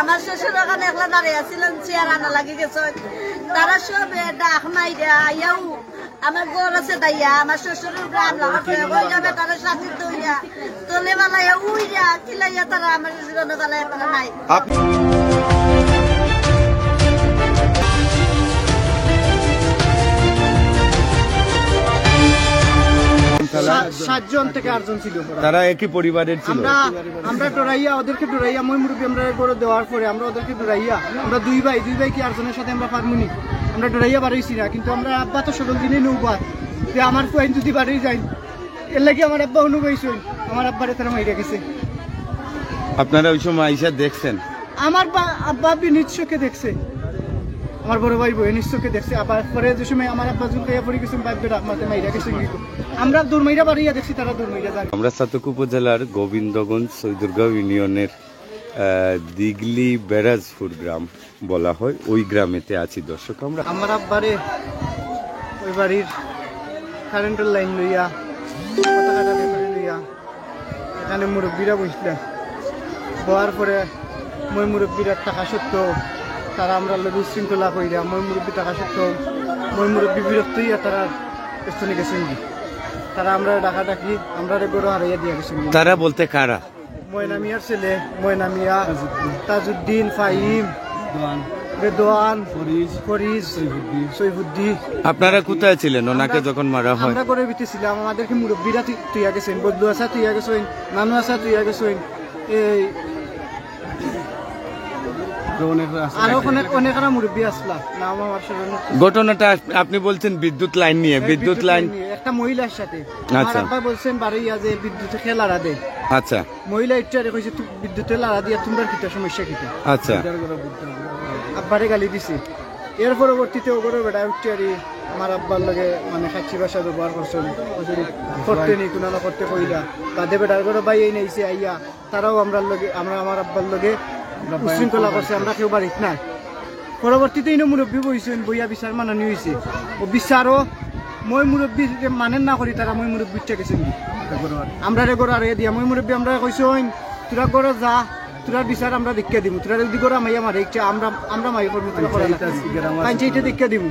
আমার শ্বশুর ওখানে একলা দাঁড়িয়ে ছিলেন, চেয়ার আনা লাগি গেছে। তারা সব ডাক মাইরা আইয়াও আমার ঘর আছে দাইয়া আমার শ্বশুরের গ্রাম হয়ে যাবে, তারা সাথে দইয়া তোলে বেলায় উইয়া কিলাইয়া তারা আমার শ্বশুরের বেলায় নাই। সাতজন থেকে 8 জন ছিল। তারা একই পরিবারের ছিল। আমরা ডরাইয়া ওদেরকে ডরাইয়া মই মুরব্বী আমরা গড়ে দেওয়ার পরে আমরা ওদেরকে ডরাইয়া আমরা দুই ভাই কি 8 জনের সাথে আমরা পারমুনি, আমরা ডরাইয়া বাড়াইছি না। কিন্তু আমরা আব্বা তো সকল দিনই নৌবাদ যে আমার ফুয়াইন যদি বাড়ি যাই এর লাগে আমার আব্বা অনুভবইছেন, আমার আব্বারে তারা মাইরা গেছে। আপনারা ওই সময় আইসা দেখছেন? আমার আব্বা নিজ চোখে দেখছে, আমার বড় ভাই বই নিজ চোখে দেখছে। আবার পরে যে সময় আমার আব্বা জুলকাইয়া পড়ে গেছেন বাইরে মাতে মাইরা গেছে, আমরা দৌড়মাইরা বাড়িয়া দেখছি তারা দৌড়মাইরা যায়। আমরা চাতক উপজেলার গোবিন্দগঞ্জ সৈদুরগাঁও ইউনিয়নের দিগলি বেরাজপুর গ্রাম বলা হয়, ওই গ্রামেতে আছি দর্শক। আমরা আমার আব্বারে ওই বাড়ির কারেন্টের লাইন লইয়া এখানে মুরব্বীরা বসলেন, হওয়ার পরে মই মুরব্বীরা টাকা সত্ত্বেও তারা আমরা লঘু শৃঙ্খলা কইরা মই মুরব্বী টাকা সত্ত্বেও মই মুরব্বী বিরক্ত হইয়া তারা স্থানে গেছেন। তারা আমরা ডাকাডাকি আমরা গরু হারাইয়া দিয়ে গেছেন। তারা বলতে কারা? ময়নামিয়ার ছেলে ময়নামিয়া, তাজউদ্দিন, ফাহিম, রেদওয়ান, ফরিজ, সৈফুদ্দিন। আপনারা কোথায় ছিলেন ওনাকে যখন মারা হয়? আমরা করে বিতেছিলাম, আমাদেরকে মুরব্বীরা তুইয়া গেছেন, বদলু আসা তুইয়া গেছেন, নানু আসা তুইয়া গেছেন, এই আরো অনেকরা মুরব্বী আসলা নাম আমার স্মরণে। ঘটনাটা আপনি বলছেন বিদ্যুৎ লাইন নিয়ে? বিদ্যুৎ লাইন একটা মহিলার সাথে আমার আব্বা বলছেন বাড়িয়া যে বিদ্যুতে খেলারা দে। আচ্ছা, মহিলা ইচ্ছারে কইছে বিদ্যুতে লাড়া দিয়া তোমরা কিটা সমস্যা কিটা। আচ্ছা, আব্বারে গালি দিছে। এর পরবর্তীতে ওগরে বেটা উচ্চারি আমার আব্বার লগে মানে খাচ্ছি ভাষা ব্যবহার করছেন, করতে নি কোনো না করতে কইরা তাদে বেটার ঘরে বাই এই নাইছে আইয়া তারাও আমরা লগে আমরা আমার আব্বার লগে উশৃঙ্খলা করছে, আমরা কেউ বাড়িত নাই। পরবর্তীতে ইনো মুরব্বী বইছেন, বইয়া বিচার মানানি হয়েছে। ও বিচারও মই মুরব্বী মানেন না করি তারা মই মুরব্বী ইচ্ছা গেছেন আমরা রে গড় আরে দিয়া মই মুরব্বী আমরা কইছেন তোরা গড়ে যা, তোরা বিচার আমরা দীক্ষা দিব, তোরা যদি গড়া মাইয়া মারে ইচ্ছা আমরা মাই করবো, তোরা করা পাঞ্চায়েতে দীক্ষা দিব।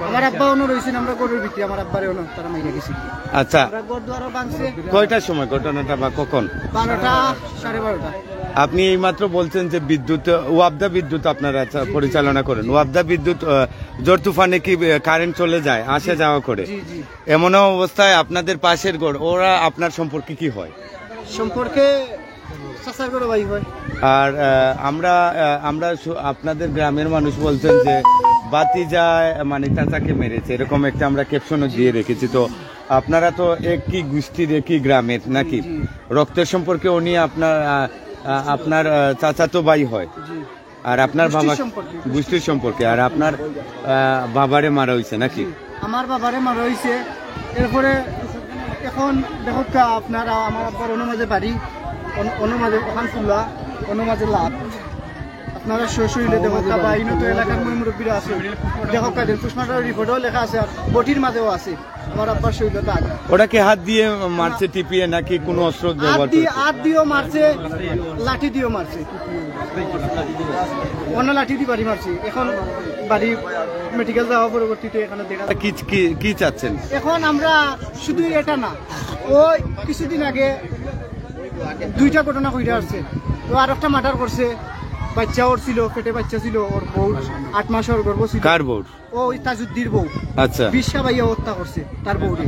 আমার আব্বা অন্য রয়েছেন, আমরা গড়ের ভিতরে আমার আব্বারে অন্য তারা মাইরা গেছি। আচ্ছা, গড় দ্বারা বাংছে। কয়টার সময় ঘটনাটা বা কখন? 12টা 12:30। আপনি এইমাত্র বলছেন যে বিদ্যুৎ ওয়াবদা বিদ্যুৎ আপনারা পরিচালনা করেন, ওয়াবদা বিদ্যুৎ ঝড় তুফানে কি কারেন্ট চলে যায় আসা যাওয়া করে? এমন অবস্থায় আপনাদের পাশের ঘর ওরা আপনার সম্পর্কে কি হয়? সম্পর্কে চাচার ঘরে ভাই হয়। আর আমরা আপনাদের গ্রামের মানুষ বলছেন যে বাতিজা মানে চাচাকে মেরেছে, এরকম একটা আমরা ক্যাপশনও দিয়ে রেখেছি। তো আপনারা তো একই গোষ্ঠীর একই গ্রামের নাকি? রক্তের সম্পর্কে উনি আপনার চাচা তো ভাই হয়, আর আপনার বাবা গোষ্ঠীর সম্পর্কে, আর আপনার বাবারে মারা হয়েছে নাকি? আমার বাবারে মারা হয়েছে। এরপরে এখন দেখো আপনারা আমার আব্বার অনুমাজে বাড়ি, অনুমাজে ওখান ফুলা, অনুমাজে লাভ। আপনারা শৈশলে দেখো বা ইনত এলাকার মই মুরব্বীরা আছে, দেখো কাদের পুষ্পাটার রিপোর্টও লেখা আছে, আর বটির মাঝেও আছে আমার আব্বার শৈল দাগ। ওটা কি হাত দিয়ে মারছে টিপিয়ে নাকি কোনো অস্ত্র ব্যবহার করছে? হাত দিয়েও মারছে, লাঠি দিয়েও মারছে, অন্য লাঠি দিয়ে বাড়ি মারছে। এখন বাড়ি মেডিকেল যাওয়া পরবর্তীতে এখানে দেখা কি চাচ্ছেন এখন আমরা? শুধু এটা না, ওই কিছুদিন আগে 2টা ঘটনা কইরা আসছে, তো আর একটা মার্ডার করছে, বাচ্চা ওর ছিল, পেটে বাচ্চা ছিল, ওর বউ 8 মাসের গর্ভ ছিল। কার বউ? ওই তাজউদ্দির বউ। আচ্ছা, বিশা ভাইয়া হত্যা করছে তার বউরে।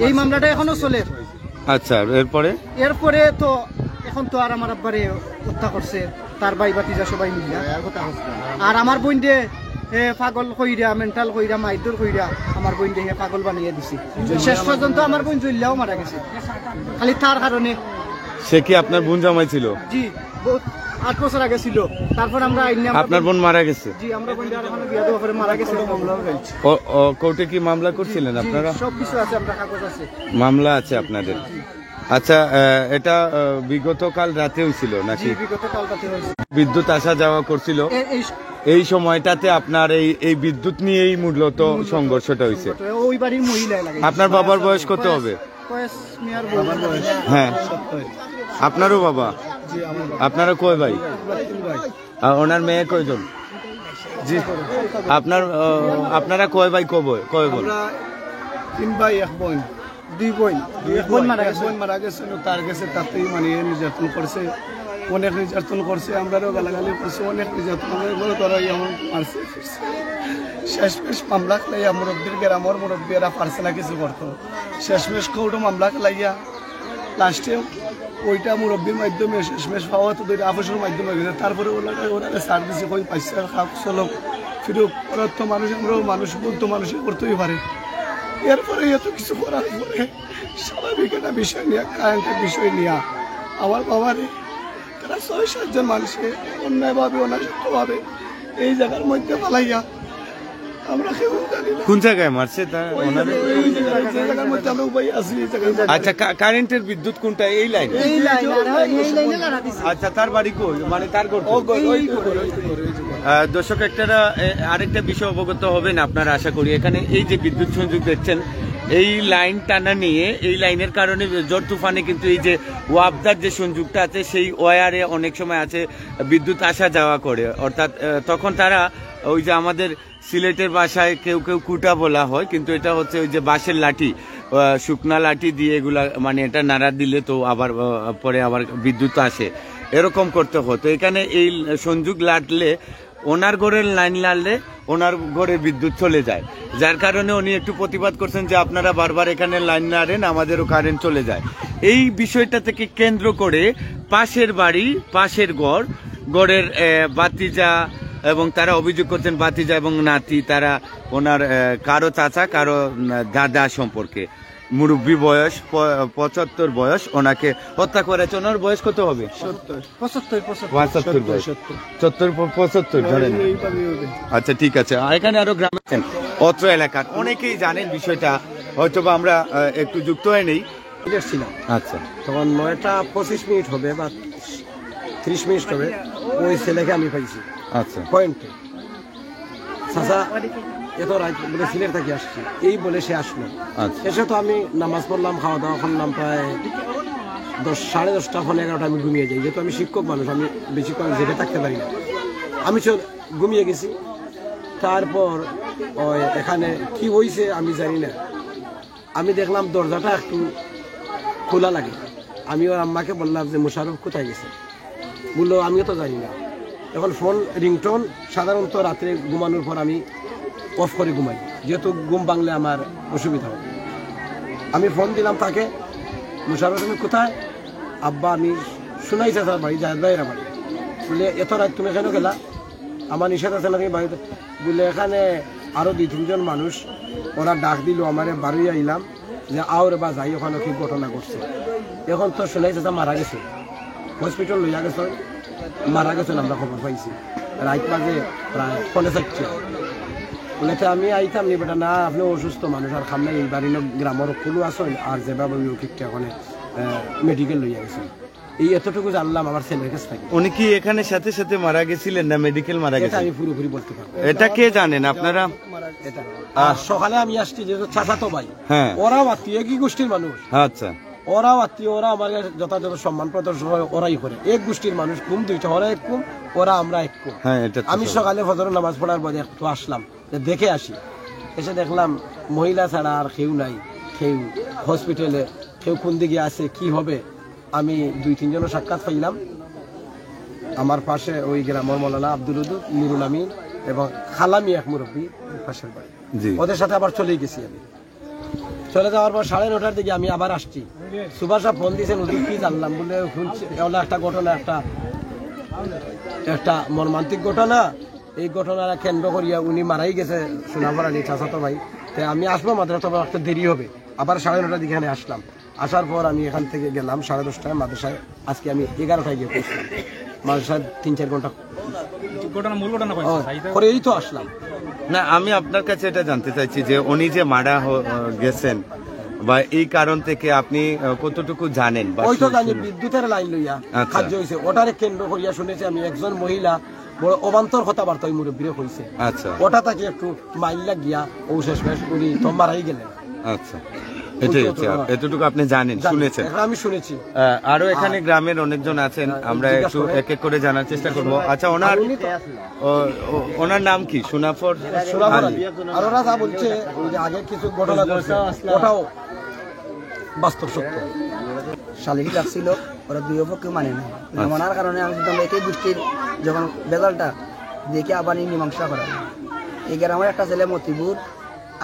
এই মামলাটা এখনো চলে। আচ্ছা, এরপরে তো এখন তো আর আমার আব্বারে হত্যা করছে তার ভাই ভাতিজা সবাই মিলিয়া। আর আমার বোন দে পাগল কইরা, মেন্টাল কইরা, মাইদুর কইরা আমার বোন দে পাগল বানিয়ে দিছে। শেষ পর্যন্ত আমার বোন জইল্লাও মারা গেছে খালি তার কারণে। সে কি আপনার বোন জামাই ছিল? জি, 8 বছর আগে ছিল। তারপর আমরা আপনার বোন মারা গেছে? জি, আমরা বোন আর এখন বিয়া দেওয়া পরে মারা গেছে। কোর্টে কি মামলা করছিলেন আপনারা? সব কিছু আছে, আমরা কাগজ আছে, মামলা আছে আপনাদের। আচ্ছা, এটা বিগত কাল রাতে হয়েছিল নাকি? বিগত কাল রাতে হয়েছে। বিদ্যুৎ আসা যাওয়া করছিল, এই সময়টাতে আপনার এই বিদ্যুৎ নিয়েই মূলত সংঘর্ষটা হয়েছে। ওই বাড়ির মহিলা লাগে। আপনার বাবার বয়স কত হবে? বয়স মিয়ার বাবার বয়স হ্যাঁ, আপনারও বাবা? জি আমার আপনারা কয় ভাই? তিন ভাই। আর ওনার মেয়ে কয়জন? জি আপনারা কয় ভাই কয় বোন? আমরা তিন ভাই এক বোন, দুই বোন, এক বোন মারা গেছে, তার গেছে তাতেই মানে নির্যাতন করছে, অনেক নির্যাতন করছে, আমরাও গালাগালি করছে, অনেক নির্যাতন করে তারা এমন মারছে। শেষমেশ মামলা খেলাইয়া মুরব্বীর গ্রামের মুরব্বীরা পারছে না কিছু করতো, শেষমেশ কৌটো মামলা খেলাইয়া লাস্টে ওইটা মুরব্বীর মাধ্যমে শেষমেশ পাওয়া তো দুইটা আফসের মাধ্যমে গেছে। তারপরে ওরা সার দিছে কই পাইছে চলো ফিরো করার তো মানুষ, আমরাও মানুষ বলতো মানুষই করতেই পারে। এরপরে এত কিছু করার পরে স্বাভাবিক একটা বিষয় নিয়ে কারেন্টের বিষয় নিয়ে আমার বাবারে তারা ৬-৭ জন মানুষে অন্যায়ভাবে অনাসক্তভাবে এই জায়গার মধ্যে পালাইয়া আমরা কেউ জানি না কোন জায়গায় মারছে তা ওনারা? এই জায়গার মধ্যে আমরা উপায় আছি এই জায়গায়। আচ্ছা কারেন্টের বিদ্যুৎ কোনটা? এই লাইন? আচ্ছা তার বাড়ি কই, মানে তার ঘর কই? দর্শক আরেকটা বিষয় অবগত হবেন আপনারা আশা করি। এখানে এই যে বিদ্যুৎ সংযোগ দেখছেন, এই লাইন টানা নিয়ে এই লাইনের কারণে ঝড় তুফানে কিন্তু এই যে ওয়াবদার যে সংযোগটা আছে সেই ওয়ারে অনেক সময় আছে বিদ্যুৎ আসা যাওয়া করে, অর্থাৎ তখন তারা ওই যে আমাদের সিলেটের ভাষায় কেউ কেউ কুটা বলা হয়, কিন্তু এটা হচ্ছে ওই যে বাঁশের লাঠি, শুকনা লাঠি দিয়ে এগুলা মানে এটা নাড়া দিলে তো আবার পরে আবার বিদ্যুৎ আসে, এরকম করতে হতো। এখানে এই সংযোগ লাটলে ওনার ঘরের লাইন লাড়লে ওনার ঘরে বিদ্যুৎ চলে যায়, যার কারণে উনি একটু প্রতিবাদ করছেন যে আপনারা বারবার এখানে লাইন নাড়েন, আমাদেরও কারেন্ট চলে যায়। এই বিষয়টা থেকে কেন্দ্র করে পাশের বাড়ি, পাশের গড়ের বাতিজা এবং তারা অভিযোগ করছেন বাতিজা এবং নাতি তারা ওনার কারো চাচা কারো দাদা সম্পর্কে, মুরব্বী বয়স ৭৫ বয়স, ওনাকে হত্যা করেছে। ওনার বয়স কত হবে? ৭৫ ধরেন। আচ্ছা ঠিক আছে। এখানে আরো গ্রাম আছেন অত্র এলাকার, অনেকেই জানেন বিষয়টা, হয়তো বা আমরা একটু যুক্ত হয়ে নেই। আচ্ছা তখন 9টা 25 মিনিট হবে বা 30 মিনিট হবে, ওই ছেলেকে আমি পাইছি। আচ্ছা পয়েন্টে চাচা এত রাত বলে সিলেট থেকে আসছি এই বলে সে আসলো। আচ্ছা এসে তো আমি নামাজ পড়লাম, খাওয়া দাওয়া করলাম, প্রায় 10-10:30 11 আমি ঘুমিয়ে যাই, যেহেতু আমি শিক্ষক মানুষ, আমি বেশিক্ষণ জেগে থাকতে পারি না, আমি ঘুমিয়ে গেছি। তারপর এখানে কি হয়েছে আমি জানি না, আমি দেখলাম দরজাটা একটু খোলা লাগে। আমি ওর আম্মাকে বললাম যে মোশারফ কোথায় গেছে, বললো আমিও তো জানি না। এখন ফোন রিংটোন সাধারণত রাত্রে ঘুমানোর পর আমি অফ করে ঘুমাই, যেহেতু ঘুম ভাঙলে আমার অসুবিধা হবে। আমি ফোন দিলাম তাকে, মোশারফ তুমি কোথায়? আব্বা আমি শুনাইছে তার বাড়ি, জাহেদ ভাইয়ের বাড়ি। বলে এত রাত তুমি কেন গেলা? আমার নিষেধ আছে না তুমি বাড়িতে? বলে এখানে আরও 2-3 জন মানুষ ওরা ডাক দিল, আমারে বাড়ি আইলাম যে আওরে বা যাই, ওখানে কি ঘটনা ঘটছে। এখন তো শুনাইছে তা মারা গেছে, হসপিটাল লইয়া গেছে, মারা গেছেন আমরা খবর পাইছি রাত বাজে প্রায় 4:30। বলে আমি আইতাম নি বেটা, না আপনি অসুস্থ মানুষ আর খাম না, এই বাড়ি গ্রামের খুলু আসেন আর যেভাবে ঠিকঠাক ওখানে মেডিকেল লইয়া গেছেন। এই এতটুকু জানলাম আমার ছেলের কাছ থেকে। উনি কি এখানে সাথে সাথে মারা গেছিলেন না মেডিকেল মারা এটা গেছেন? আমি পুরোপুরি বলতে পারবো। এটা কে জানেন আপনারা? এটা আর সকালে আমি আসছি যেহেতু চাচাতো ভাই, হ্যাঁ ওরাও আত্মীয়, একই গোষ্ঠীর মানুষ, আচ্ছা ওরাও আত্মীয়, ওরা আমার যথাযথ সম্মান প্রদর্শন ওরাই করে, এক গোষ্ঠীর মানুষ, কুম দুইটা, ওরা এক কুম, ওরা আমরা এক কুম। হ্যাঁ এটা তো আমি সকালে ফজরের নামাজ পড়ার পরে একটু আসলাম, দেখে আসি, এসে দেখলাম মহিলা ছাড়া আর কেউ নাই, কেউ হসপিটালে, কেউ কোন দিকে আছে কি হবে। আমি 2-3 জনের সাক্ষাৎ পাইলাম, আমার পাশে ওই গ্রামের মৌলানা আব্দুল উদুদ, নুরুল আমিন এবং খালামি এক মুরব্বী পাশের বাড়ি, ওদের সাথে আবার চলেই গেছি। আমি চলে যাওয়ার পর 9:30টার দিকে আমি আবার আসছি, সুভাষা ফোন দিয়েছেন, ওদের কি জানলাম বলে শুনছি একটা ঘটনা, একটা মর্মান্তিক ঘটনা, এই ঘটনাটা কেন্দ্র করিয়া উনি মারাই গেছে সোনাপাড়ানি চাচাতো ভাই। তাই আমি আসবো মাত্র, তবে একটা দেরি হবে। আবার 9:30টার দিকে এখানে আসলাম, আসার পর আমি এখান থেকে গেলাম 10:30টায় মাদ্রাসায়। আজকে আমি 11টায় গিয়ে পৌঁছলাম মাদ্রাসায়, 3-4 ঘন্টা পরে এই তো আসলাম। না আমি আপনার কাছে এটা জানতে চাইছি যে উনি যে মারা গেছেন বা এই কারণ থেকে আপনি কতটুকু জানেন? ওই তো জানি বিদ্যুতের লাইন লইয়া কার্য হয়েছে, ওটারে কেন্দ্র করিয়া শুনেছি আমি একজন মহিলা বড় অবান্তর কথাবার্তা ওই মুরব্বীরে হয়েছে। আচ্ছা ওটা তাকে একটু মাইল লাগিয়া ও শেষমেশ উনি তো মারাই গেলেন। আচ্ছা এটাই হচ্ছে, এতটুকু আপনি জানেন, শুনেছেন। এখন আমি শুনেছি। আরো এখানে গ্রামের অনেকজন আছেন, আমরা একটু এক এক করে জানার চেষ্টা করব। আচ্ছা, ওনার নাম কি? সোনাফর আলী। আর ওরা যা বলছে ওই যে আগে কিছু ঘটনা ঘটছে, ওটাও বাস্তব সত্য। শালিকি লাগছিল, ওরা দুই পক্ষে মানে না, না মানার কারণে আমি শুনতাম একই গোষ্ঠীর যখন বেজালটা দেখে আবার মীমাংসা করা। এই গ্রামের একটা ছেলে মতিপুর,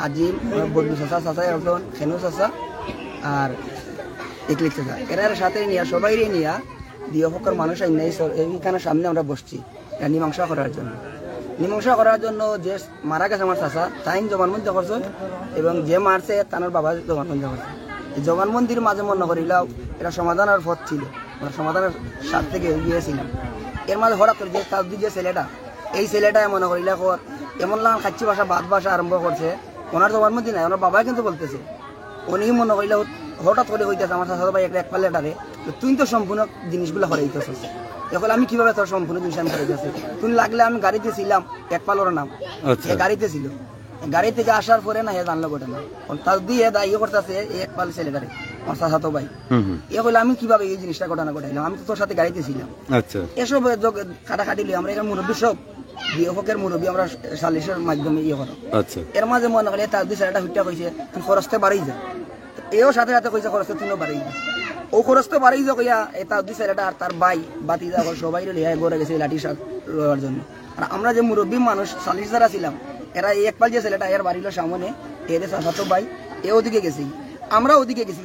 আজিম, বদলু চাষা, চাষা একজন, খেনু চাষা আর একলিক চাষা, এর সাথে নিয়ে সবাই নিয়ে দুই পক্ষের মানুষ এইখানে সামনে আমরা বসছি মীমাংসা করার জন্য। মীমাংসা করার জন্য যে মারা গেছে আমার চাষা তাই জবানবন্দি করছেন, এবং যে মারছে তার বাবা জবানবন্দি করছে। জবানবন্দির মাঝে মনে করিলাম এটা সমাধানের পথ ছিল, আমরা সমাধানের স্বার্থ থেকে গিয়েছিলাম। এর মাঝে হঠাৎ করে যে তার যে ছেলেটা, এই ছেলেটা মনে করিলা এমন লাগান খাচ্ছি ভাষা বাদ ভাষা আরম্ভ করছে। ওনার জবানবন্দি নাই, ওনার বাবাই কিন্তু বলতেছে, উনি মনে করিলা হঠাৎ করে হইতেছে আমার চাষা ভাই এক পাল্লেটারে তুই তো সম্পূর্ণ জিনিসগুলো হরাইতেছিস। এখন আমি কিভাবে তোর সম্পূর্ণ জিনিস আমি হরাইতেছি? তুমি লাগলে আমি গাড়িতে ছিলাম, এক পালোর নাম গাড়িতে ছিল, গাড়ি থেকে আসার পরে না জানলো ঘটনা তার দিয়ে দায়ী করতেছে এক পাল ছেলেটারে আমার চাচাতো ভাই। এ হলে আমি কিভাবে এই জিনিসটা ঘটনা ঘটাইলাম? আমি তো তোর সাথে গাড়িতে ছিলাম। এসব খাটাখাটি আমরা এখানে মুরব্বী সব বিহকের মুরব্বী আমরা সালিশের মাধ্যমে ইয়ে করো। এর মাঝে মনে করি তার দুই ছেলেটা হুইটা কইছে তুই খরচতে বাড়ি যা, এও সাথে সাথে কইছে খরচতে তুইও বাড়ি যা। ও খরচতে বাড়ি যা কইয়া তার দুই ছেলেটা আর তার ভাই বাতি যা সবাই গড়ে গেছে লাঠি রোয়ার জন্য। আর আমরা যে মুরব্বী মানুষ সালিশ যারা ছিলাম এরা এক পাল যে ছেলেটা এর বাড়ির সামনে এর চাচাতো ভাই এ ওদিকে গেছি, আমরা ওদিকে গেছি,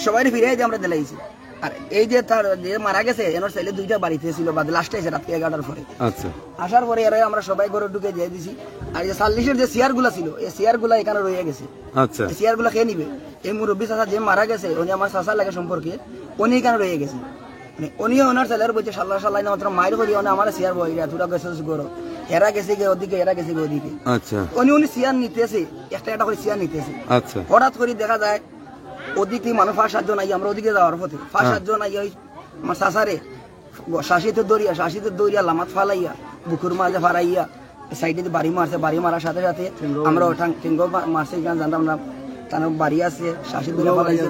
সবাই ফিরে দিয়ে আমরা দিলাইছি। আর এই যে তার যে মারা গেছে এনার ছেলে দুইটা বাড়িতে ছিল, বাদ লাস্টে এসে রাত 11টার পরে আসার পরে এরা আমরা সবাই ঘরে ঢুকে দিয়ে দিছি। আর যে সাল্লিশের যে চেয়ার গুলা ছিল এই চেয়ার গুলা এখানে রয়ে গেছে, চেয়ার গুলা খেয়ে নিবে। এই মুরব্বী চাচা যে মারা গেছে উনি আমার চাচা লাগে সম্পর্কে, উনি এখানে রয়ে গেছে। উনিও ওনার ছেলের বলছে সাল্লাহ সাল্লাহ মাত্র মায়ের করি আমার চেয়ার বই তোরা গেছে গরো, এরা গেছে গে ওদিকে, এরা গেছে গে ওদিকে। উনি চেয়ার নিতেছে, একটা একটা করে চেয়ার নিতেছে। হঠাৎ করে দেখা যায় ওদিকে মানুষ 5-7 আই, আমরা ওদিকে যাওয়ার পথে 5-7 আই ওই আমার চাষারে শাসিতে দৌড়িয়া লামাত ফালাইয়া বুকুর মাঝে ফারাইয়া সাইডে বাড়ি মারছে। বাড়ি মারার সাথে সাথে আমরা ঠেঙ্গ মারছে, জানতাম না তার বাড়ি আছে, শাসি দূরে ফালাইছে,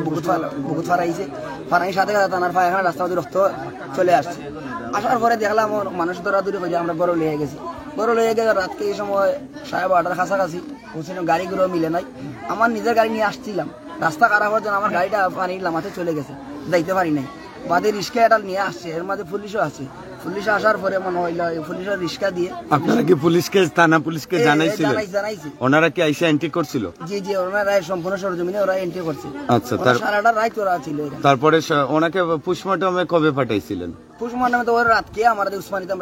বুকুত ফারাইছে, ফারাই সাথে সাথে তার পায়খানা রাস্তা মধ্যে রক্ত চলে আসছে। আসার পরে দেখলাম মানুষ দৌড়াদৌড়ি করে আমরা বড় লেগে গেছি। বড় লেগে গেছে রাতকে এই সময় 12:30 কাছাকাছি পৌঁছানো, গাড়িগুলো মিলে নাই। আমার নিজের গাড়ি নিয়ে আসছিলাম, রাস্তা খারাপ হওয়ার জন্য আমার গাড়িটা পানির লামাতে চলে গেছে, যাইতে পারি নাই। বাদে রিক্সা এটা নিয়ে আসছে, এর মধ্যে পুলিশও আছে। পুলিশ আসার পরে মনে হইল পুলিশের রিক্সা দিয়ে। আপনারা কি পুলিশকে, থানা পুলিশকে জানাইছিলেন? জানাইছি। ওনারা কি আইসা এন্ট্রি করছিল? জি জি, ওনারা সম্পূর্ণ সরজমিনে ওরা এন্ট্রি করছে। আচ্ছা, সারাটা রাত ওরা ছিল। তারপরে ওনাকে পোস্টমর্টমে কবে পাঠাইছিলেন? পোস্টমর্টমে তো ওর রাতকে আমাদের উসমানিতে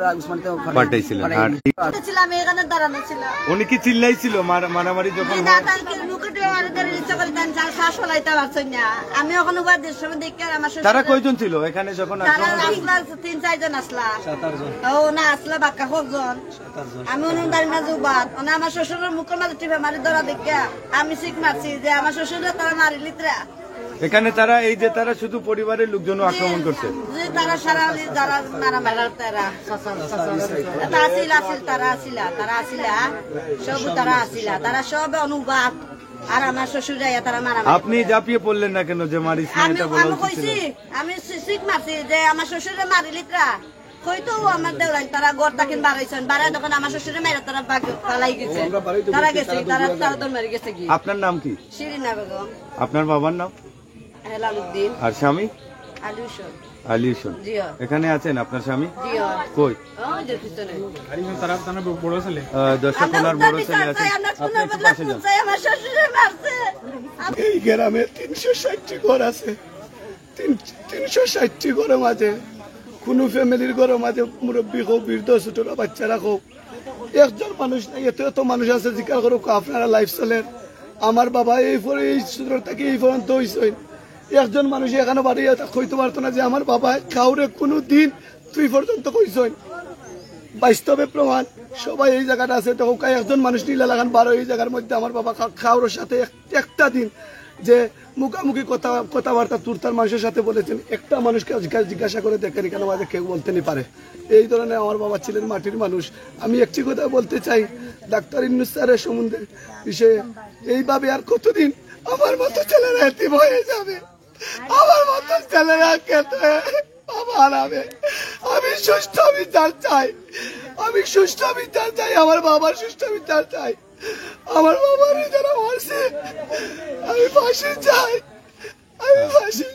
পাঠাইছিলেন। আর এখানে দাঁড়ানো ছিল। উনি কি চিল্লাইছিল মারামারি যখন? আমি ওখানে দেখি আমার তারা কয়জন ছিল এখানে যখন? 3-4 জন আসলা, ও না আসলা বাক্কা কজন, আমি দাঁড়িয়ে না জুবাত আমার শ্বশুরের মুখের মাঝে টিপে মারি ধরা দেখিয়া আমি শিখ মারছি যে আমার শ্বশুরের তারা মারি লিত্রা। এখানে তারা এই যে তারা শুধু পরিবারের লোকজন আক্রমণ করছে, তারা সারা যারা মারা মারার তারা আসিলা তারা সব অনুবাদ। আর আমার শ্বশুর তারা মারা। আপনি জাপিয়ে পড়লেন না কেন যে মারিস না? এটা বলা উচিত ছিল। আমি শিখ মারছি যে আমার শ্বশুরে মারি লিত্রা, হয়তো আমার দেওয়াই তারা ঘর তাকে বাড়াইছেন, বাড়াই তখন আমার শ্বশুরে মেরে তারা পালাই গেছে, তারা গেছে, তারা তোর মারি গেছে। কি আপনার নাম কি? শিরিনা বেগম। আপনার বাবার নাম? হেলালুদ্দিন। আর স্বামী? আলী। এখানে আছেন আপনার স্বামী? কই? দর্শক, ওনার বড় ছেলে আছে। এই গ্রামে 360টি ঘর আছে। 360টি ঘরের মাঝে কোনো ফ্যামিলির ঘরের মাঝে মুরব্বী হোক, বৃদ্ধ, ছোটরা, বাচ্চারা হোক, একজন মানুষ নাই। এত মানুষ আছে জিজ্ঞাসা করুক আপনারা লাইফ চলেন। আমার বাবা এই ছোট থেকে এই পর্যন্ত হয়েছে, একজন মানুষ এখানে বাড়িয়ে কইতে পারতো না যে আমার বাবা কাউরে কোনো দিন তুই পর্যন্ত কইছেন। বাস্তবে প্রমাণ সবাই এই জায়গাটা আছে। তো একজন মানুষ নীলা লাগান 12 এই জায়গার মধ্যে আমার বাবা কাউরের সাথে একটা দিন যে মুখামুখি কথাবার্তা তুর্তার মানুষের সাথে বলেছেন, একটা মানুষকে জিজ্ঞাসা করে দেখেন কেন আমাদের কেউ বলতে পারে। এই ধরনের আমার বাবা ছিলেন মাটির মানুষ। আমি একটি কথা বলতে চাই ডাক্তার ইউনূস স্যারের সম্বন্ধে বিষয়ে, এইভাবে আর কতদিন আমার মতো ছেলেরা এতিম হয়ে যাবে, আমার মতো ছেলেরা খেতে হারাবে। আমি সুষ্ঠু বিচার চাই, আমি সুষ্ঠু বিচার চাই, আমার বাবার সুষ্ঠু বিচার চাই। আমার বাবার যারা মারছে আমি ফাঁসি চাই, আমি ফাঁসি